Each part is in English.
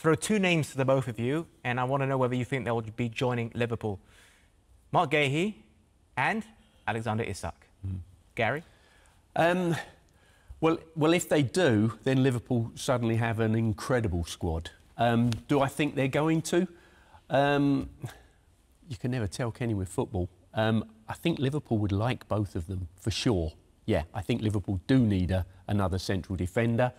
throw two names to the both of you, and I want to know whether you think they'll be joining Liverpool. Mark Gahey and Alexander Isak. Gary? Well, if they do, then Liverpool suddenly have an incredible squad. Do I think they're going to? You can never tell, can you, with football? I think Liverpool would like both of them, for sure. Yeah, I think Liverpool do need another central defender.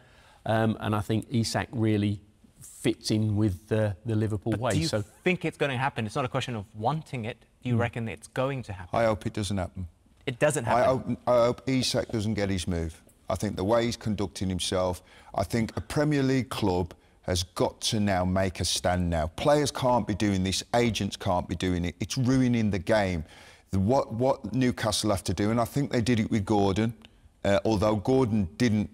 And I think Isak really fits in with the Liverpool way. Do you think it's going to happen? It's not a question of wanting it. Do you reckon it's going to happen? I hope it doesn't happen. It doesn't happen? I hope Isak doesn't get his move. I think the way he's conducting himself, I think a Premier League club has got to now make a stand now. Players can't be doing this, agents can't be doing it. It's ruining the game. What Newcastle have to do, and I think they did it with Gordon, although Gordon didn't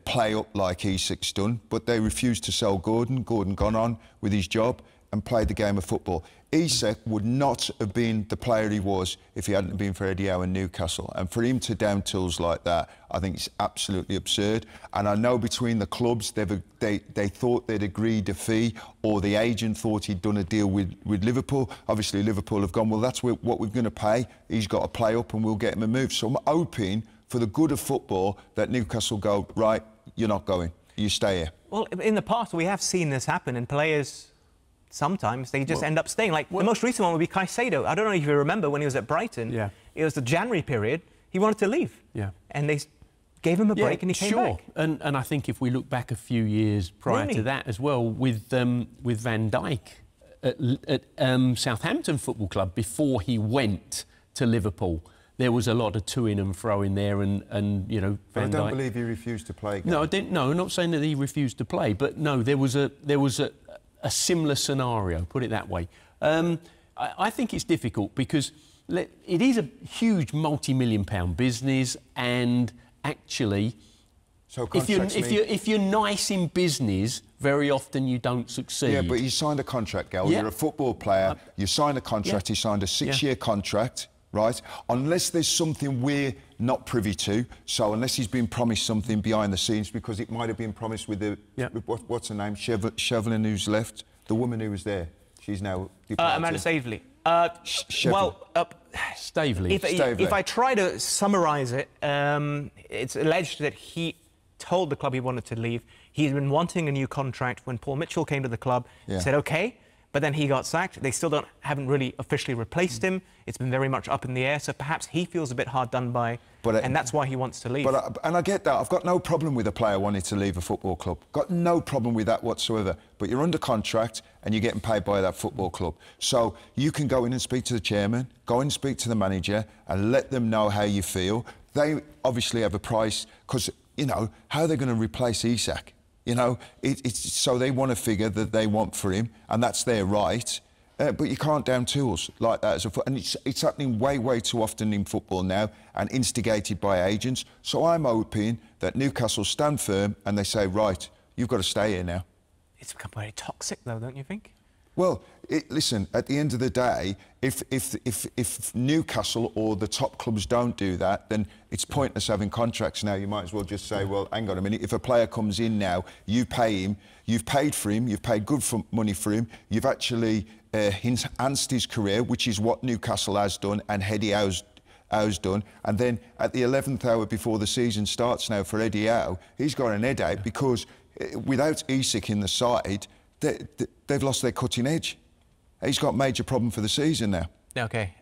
play up like Isak's done, but they refused to sell Gordon. Gordon gone on with his job and played the game of football. Isak would not have been the player he was if he hadn't been for Eddie Howe and Newcastle. And for him to down tools like that, I think it's absolutely absurd. And I know between the clubs, they thought they'd agreed a fee, or the agent thought he'd done a deal with Liverpool. Obviously, Liverpool have gone, well, that's what we're going to pay. He's got to play up and we'll get him a move. So I'm hoping, for the good of football, that Newcastle go, right, you're not going, you stay here. Well, in the past, we have seen this happen, and players, sometimes they just end up staying. Like, the most recent one would be Caicedo. I don't know if you remember when he was at Brighton. Yeah. It was the January period. He wanted to leave. Yeah. And they gave him a break and he came back. And I think if we look back a few years prior to that as well, with Van Dijk at Southampton Football Club, before he went to Liverpool, there was a lot of to-in and fro-in there, and you know, Van Dijk... I don't believe he refused to play. No, I didn't. No, I'm not saying that he refused to play, but no, there was a similar scenario, put it that way. I think it's difficult because it is a huge multi-million-pound business, and actually, so if you're nice in business, very often you don't succeed. Yeah, but you signed a contract, Gal. You're a football player. You signed a contract. You signed a 6-year contract. Right? Unless there's something we're not privy to, so unless he's been promised something behind the scenes, because it might have been promised with the... what's her name? Shevlin, who's left? The woman who was there. She's now departed. Amanda Staveley. Staveley. If I try to summarise it, it's alleged that he told the club he wanted to leave. He's been wanting a new contract. When Paul Mitchell came to the club, he said, OK. But then he got sacked. They still haven't really officially replaced him. It's been very much up in the air. So perhaps he feels a bit hard done by, and that's why he wants to leave. And I get that. I've got no problem with a player wanting to leave a football club. Got no problem with that whatsoever. But you're under contract and you're getting paid by that football club. So you can go in and speak to the chairman, go in and speak to the manager, and let them know how you feel. They obviously have a price, because, you know, how are they going to replace Isak? You know, so they want a figure that they want for him, and that's their right. But you can't down tools like that and it's happening way too often in football now, and instigated by agents. So I'm hoping that Newcastle stand firm and they say, right, you've got to stay here now. It's become very toxic, though, don't you think? Well, listen, at the end of the day, if Newcastle or the top clubs don't do that, then it's pointless having contracts now. You might as well just say, well, hang on a minute, if a player comes in now, you pay him, you've paid for him, you've paid good money for him, you've actually enhanced his career, which is what Newcastle has done and Eddie Howe's done. And then at the 11th hour before the season starts now for Eddie Howe, he's got an headache because without Isak in the side, they've lost their cutting edge. He's got a major problem for the season now. OK.